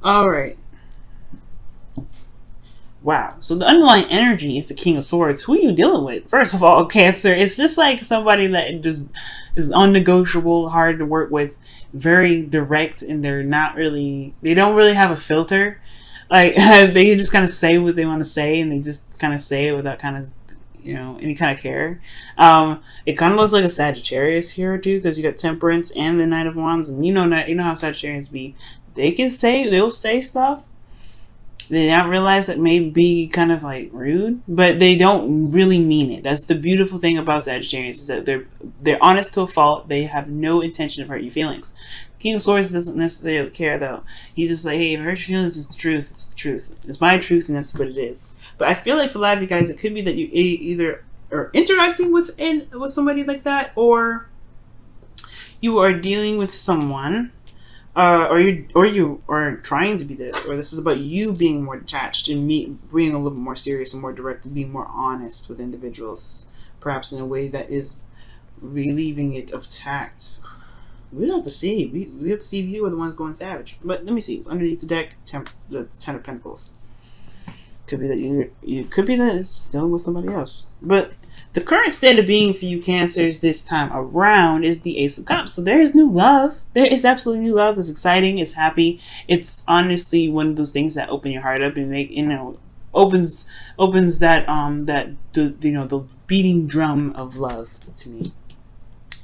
All right. Wow. So the underlying energy is the King of Swords. Who are you dealing with? First of all, Cancer. Is this like somebody that just is unnegotiable, hard to work with, very direct, and they don't really have a filter. Like they just kind of say what they want to say, and they just kind of say it without kind of any kind of care. It kind of looks like a Sagittarius here too, because you got Temperance and the Knight of Wands, and you know how Sagittarians be. They'll say stuff they don't realize that may be kind of like rude, but they don't really mean it. That's the beautiful thing about Sagittarius, is that they're honest to a fault. They have no intention of hurt your feelings. King of Swords doesn't necessarily care though. He's just like, hey, if it hurts your feelings, it's the truth. It's the truth. It's my truth, and that's what it is. But I feel like for a lot of you guys, it could be that you either are interacting with somebody like that, or you are dealing with someone. Or you are trying to be this, or this is about you being more detached and me being a little bit more serious and more direct and being more honest with individuals, perhaps in a way that is relieving it of tact. We have to see. We have to see if you are the ones going savage. But let me see underneath the deck, the Ten of Pentacles. Could be that you could be that it's dealing with somebody else, but the current state of being for you Cancers this time around is the Ace of Cups. So there is new love. There is absolutely new love. It's exciting. It's happy. It's honestly one of those things that open your heart up and make opens that the beating drum of love to me.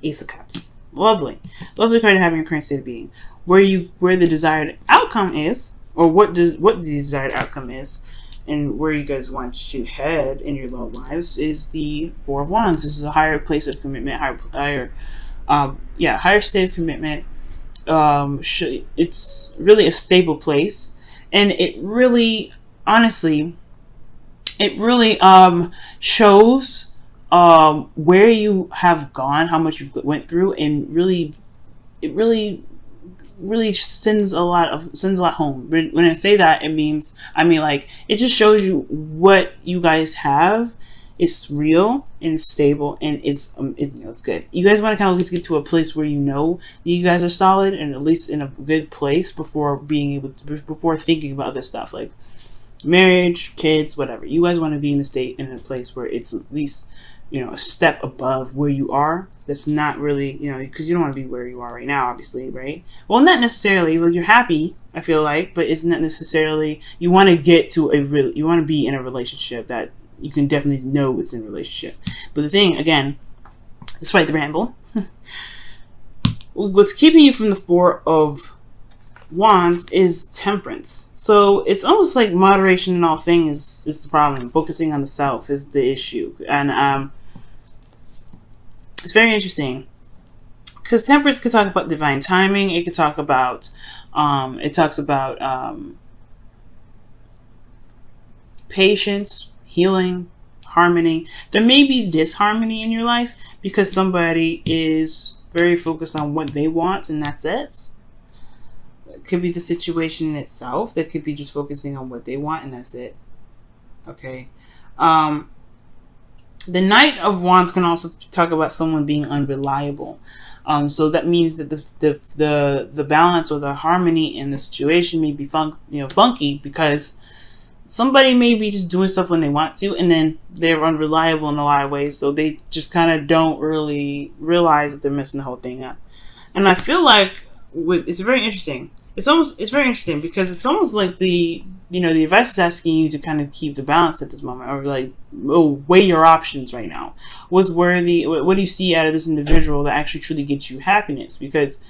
Ace of Cups. Lovely card to have in your current state of being. Where the desired outcome is, or what the desired outcome is, and where you guys want to head in your love lives is the Four of Wands. This is a higher place of commitment, higher state of commitment. It's really a stable place, and it really, honestly, shows where you have gone, how much you've went through, and it really sends a lot home. When I say that, I mean like it just shows you what you guys have. It's real and it's stable, and it's good. You guys want to kind of at least get to a place where you guys are solid and at least in a good place before thinking about this stuff like marriage, kids, whatever. You guys want to be in a place where it's at least a step above where you are. That's not really, because you don't want to be where you are right now, obviously, right? Well, not necessarily. Well, you're happy, I feel like, but it's not necessarily. You want to get to you want to be in a relationship that you can definitely know it's in a relationship. But the thing, again, despite the ramble, what's keeping you from the Four of Wands is Temperance. So it's almost like moderation in all things is the problem. Focusing on the self is the issue, and it's very interesting because Temperance could talk about divine timing. It could talk about patience, healing, harmony. There may be disharmony in your life because somebody is very focused on what they want and that's it. It could be the situation in itself. That could be just focusing on what they want and that's it. Okay. The Knight of Wands can also talk about someone being unreliable. So that means that the balance or the harmony in the situation may be funky because somebody may be just doing stuff when they want to, and then they're unreliable in a lot of ways. So they just kind of don't really realize that they're messing the whole thing up. And I feel like it's very interesting. It's very interesting because it's almost like the advice is asking you to kind of keep the balance at this moment, or like weigh your options right now. What's worthy? What do you see out of this individual that actually truly gets you happiness? Because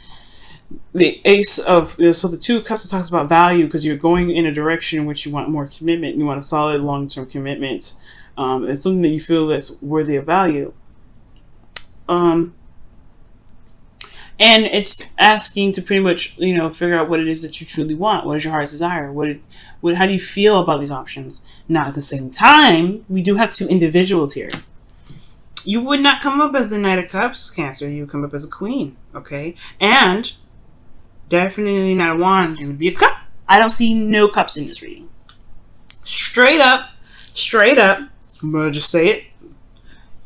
the Ace of so the Two of Cups talks about value because you're going in a direction in which you want more commitment. You want a solid long-term commitment. It's something that you feel that's worthy of value. And it's asking to pretty much, figure out what it is that you truly want. What is your heart's desire? How do you feel about these options? Now, at the same time, we do have two individuals here. You would not come up as the Knight of Cups, Cancer. You would come up as a Queen, okay? And definitely not a Wand. You would be a Cup. I don't see no Cups in this reading. Straight up, I'm going to just say it.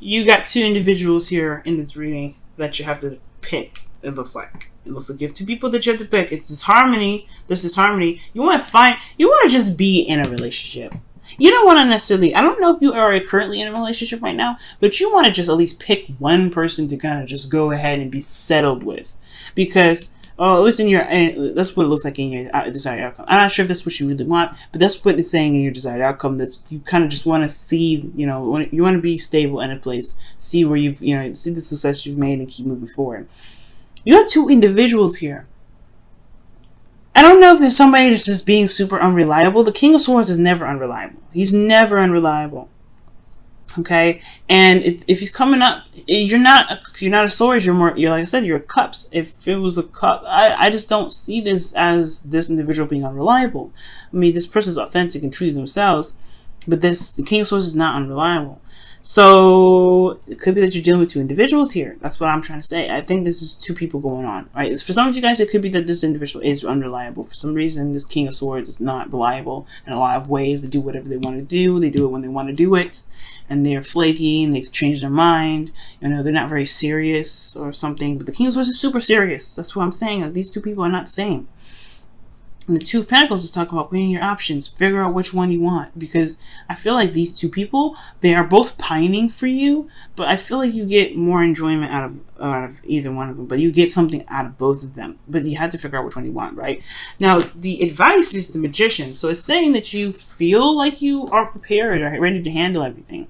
You got two individuals here in this reading that you have to pick. It looks like, It looks like you have two people that you have to pick. It's disharmony. There's disharmony. You want to just be in a relationship. You don't want to necessarily, I don't know if you are currently in a relationship right now, but you want to just at least pick one person to kind of just go ahead and be settled with. Because, at least that's what it looks like in your desired outcome. I'm not sure if that's what you really want, but that's what it's saying in your desired outcome. That's, you kind of just want to see, you want to be stable in a place, see where see the success you've made and keep moving forward. You have two individuals here. I don't know if there's somebody that's just being super unreliable. The King of Swords is never unreliable. He's never unreliable. Okay, and if he's coming up, you're not a sword. You're like I said, you're a cups. If it was a cup, I just don't see this as this individual being unreliable. I mean, this person's authentic and true to themselves, but the King of Swords is not unreliable. So it could be that you're dealing with two individuals here. That's what I'm trying to say. I think this is two people going on, right? For some of you guys, it could be that this individual is unreliable. For some reason, this King of Swords is not reliable in a lot of ways. They do whatever they want to do. They do it when they want to do it. And they're flaky and they've changed their mind. They're not very serious or something. But the King of Swords is super serious. That's what I'm saying. These two people are not the same. And the Two of Pentacles is talking about weighing your options. Figure out which one you want. Because I feel like these two people, they are both pining for you. But I feel like you get more enjoyment out of either one of them. But you get something out of both of them. But you have to figure out which one you want, right? Now, the advice is the Magician. So it's saying that you feel like you are prepared or ready to handle everything.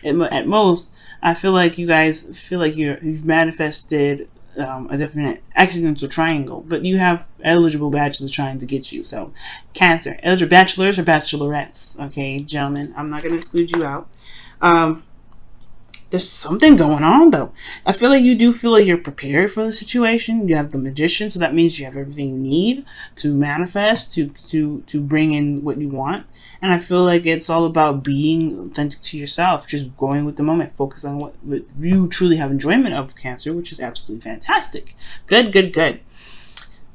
At most, I feel like you guys feel like you've manifested a definite accidental triangle, but you have eligible bachelors trying to get you. So, Cancer, eligible bachelors or bachelorettes. Okay, gentlemen, I'm not going to exclude you out. There's something going on though. I feel like you do feel like you're prepared for the situation. You have the Magician, so that means you have everything you need to manifest, to bring in what you want. And I feel like it's all about being authentic to yourself, just going with the moment, focus on what you truly have enjoyment of, Cancer, which is absolutely fantastic. Good, good, good.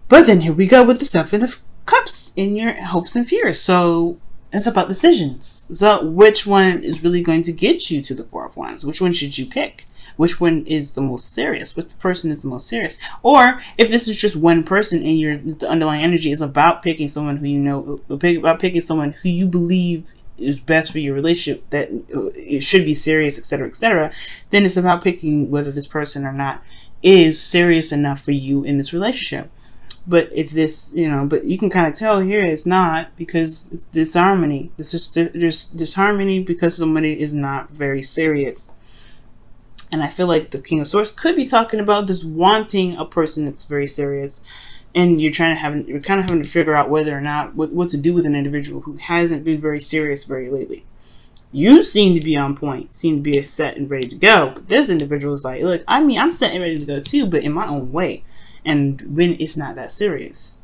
But then here we go with the Seven of Cups in your hopes and fears. So it's about decisions. So which one is really going to get you to the Four of Wands? Which one should you pick? Which one is the most serious? Which person is the most serious? Or if this is just one person and the underlying energy is about picking someone who about picking someone who you believe is best for your relationship, that it should be serious, etc., then it's about picking whether this person or not is serious enough for you in this relationship. But if this, but you can kind of tell here it's not, because it's disharmony. This is just disharmony because somebody is not very serious. And I feel like the King of Swords could be talking about this wanting a person that's very serious, and you're kind of having to figure out whether or not what to do with an individual who hasn't been very serious very lately. You seem to be on point, seem to be set and ready to go, but this individual is like, look, I mean, I'm set and ready to go too, but in my own way, and when it's not that serious.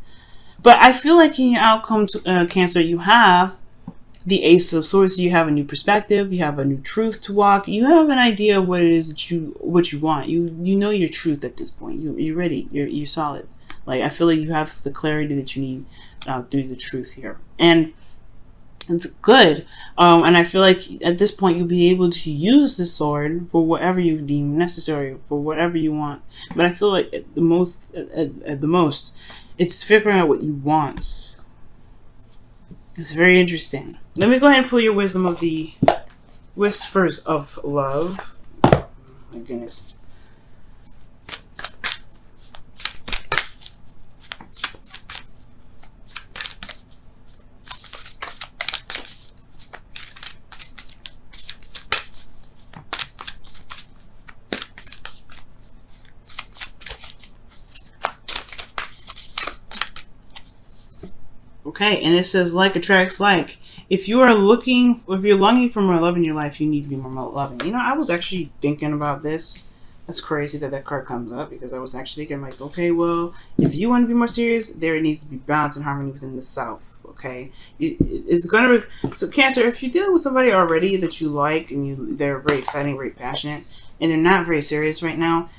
But I feel like in your outcome, Cancer, you have the Ace of Swords. You have a new perspective. You have a new truth to walk. You have an idea of what it is that you want. You know your truth at this point. You're ready. You're solid. Like, I feel like you have the clarity that you need through the truth here, and it's good. And I feel like at this point you'll be able to use the sword for whatever you deem necessary, for whatever you want. But I feel like at the most, it's figuring out what you want. It's very interesting. Let me go ahead and pull your wisdom of the Whispers of Love. Oh, my goodness. Okay, and it says like attracts like. If you're longing for more love in your life, you need to be more loving. I was actually thinking about this. That's crazy that card comes up, because I was actually thinking like, okay, well, if you want to be more serious, there needs to be balance and harmony within the self. Okay, it's gonna be, so Cancer, if you're dealing with somebody already that you like and they're very exciting, very passionate, and they're not very serious right now,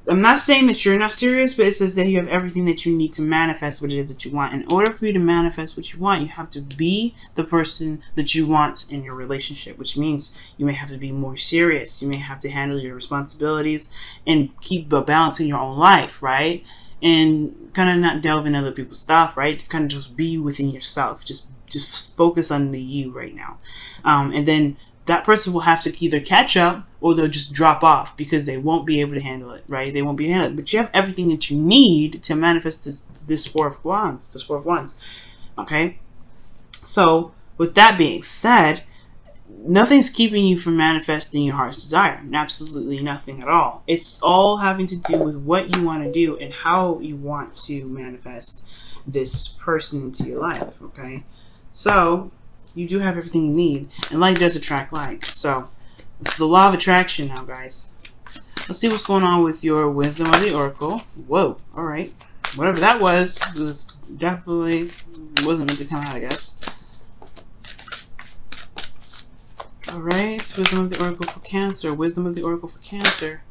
I'm not saying that you're not serious, but it says that you have everything that you need to manifest what it is that you want. In order for you to manifest what you want, you have to be the person that you want in your relationship, which means you may have to be more serious. You may have to handle your responsibilities and keep a balance in your own life, right? and kind of not delve in other people's stuff, right? Just kind of just be within yourself. Just focus on the you right now. And then that person will have to either catch up or they'll just drop off because they won't be able to handle it, right? They won't be able to handle it. But you have everything that you need to manifest this Four of Wands. Okay? So, with that being said, nothing's keeping you from manifesting your heart's desire. Absolutely nothing at all. It's all having to do with what you want to do and how you want to manifest this person into your life, okay? So, you do have everything you need. And like does attract like. So, it's the law of attraction now, guys. Let's see what's going on with your wisdom of the oracle. Whoa, alright. Whatever that was definitely wasn't meant to come out, I guess. Alright, wisdom of the oracle for Cancer. Wisdom of the oracle for Cancer.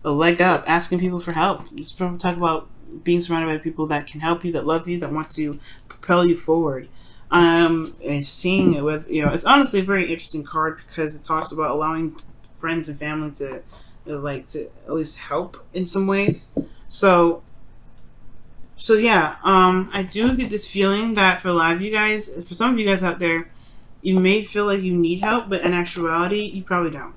A leg up, asking people for help. This probably talk about being surrounded by people that can help you, that love you, that want to propel you forward. And seeing it with, it's honestly a very interesting card because it talks about allowing friends and family to at least help in some ways. So yeah, I do get this feeling that for a lot of you guys, for some of you guys out there, you may feel like you need help, but in actuality, you probably don't.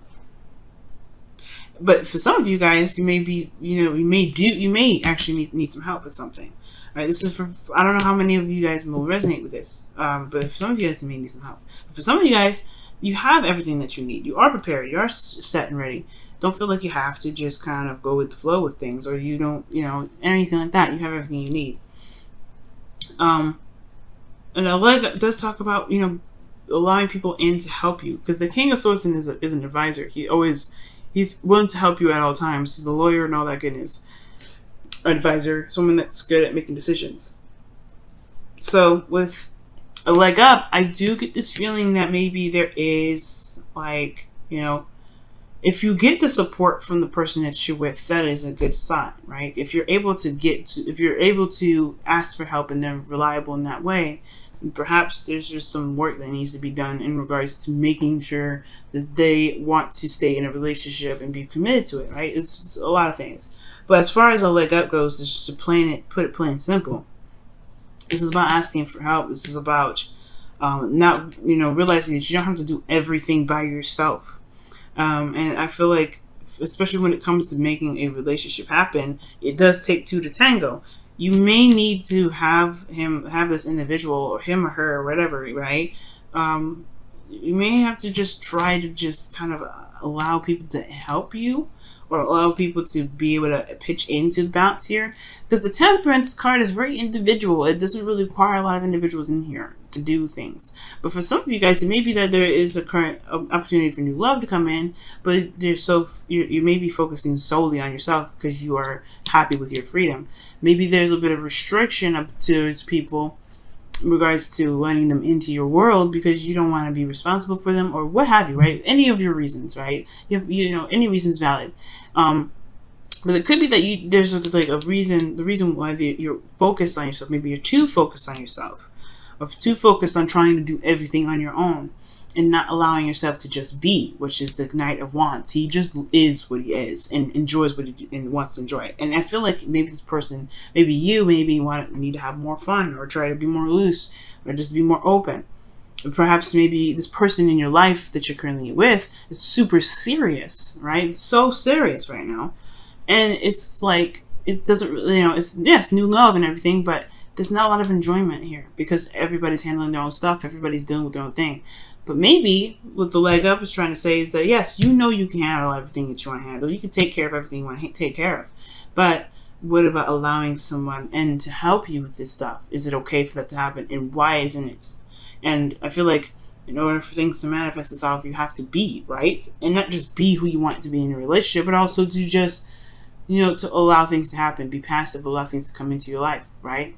But for some of you guys, you may be, you may actually need some help with something. Right? This is for, I don't know how many of you guys will resonate with this, but for some of you guys, you may need some help. For some of you guys, you have everything that you need. You are prepared. You are set and ready. Don't feel like you have to just kind of go with the flow with things, or you don't, anything like that. You have everything you need. And a leg does talk about, allowing people in to help you, because the King of Swords is an advisor. He's willing to help you at all times. He's a lawyer and all that goodness. Advisor, someone that's good at making decisions. So with a leg up, I do get this feeling that maybe there is if you get the support from the person that you're with, that is a good sign, right? If you're able to ask for help and they're reliable in that way, perhaps there's just some work that needs to be done in regards to making sure that they want to stay in a relationship and be committed to it, right? It's a lot of things. But as far as a leg up goes, it's just to put it plain and simple. This is about asking for help. This is about not, realizing that you don't have to do everything by yourself. And I feel like, especially when it comes to making a relationship happen, it does take two to tango. You may need to have this individual, or him or her, or whatever, right? You may have to just try to just kind of allow people to help you, or allow people to be able to pitch into the balance here. Because the Temperance card is very individual. It doesn't really require a lot of individuals in here to do things. But for some of you guys, it may be that there is a current opportunity for new love to come in, but you may be focusing solely on yourself because you are happy with your freedom. Maybe there's a bit of restriction up towards people in regards to letting them into your world because you don't want to be responsible for them, or what have you, right? Any of your reasons, right? Any reason is valid. But it could be that there's a reason. The reason why you're focused on yourself, maybe you're too focused on yourself, or too focused on trying to do everything on your own, and not allowing yourself to just be, which is the Knight of Wands. He just is what he is and enjoys what he and wants to enjoy it. And I feel like maybe this person, maybe you need to have more fun, or try to be more loose, or just be more open. Perhaps maybe this person in your life that you're currently with is super serious, right? It's so serious right now. And it's like, it doesn't really, it's, yes, new love and everything, but there's not a lot of enjoyment here because everybody's handling their own stuff. Everybody's dealing with their own thing. But maybe what the leg up is trying to say is that, yes, you can handle everything that you want to handle. You can take care of everything you want to take care of. But what about allowing someone in to help you with this stuff? Is it okay for that to happen? And why isn't it? And I feel like in order for things to manifest itself, you have to be, right? And not just be who you want to be in a relationship, but also to just, to allow things to happen, be passive, allow things to come into your life, right?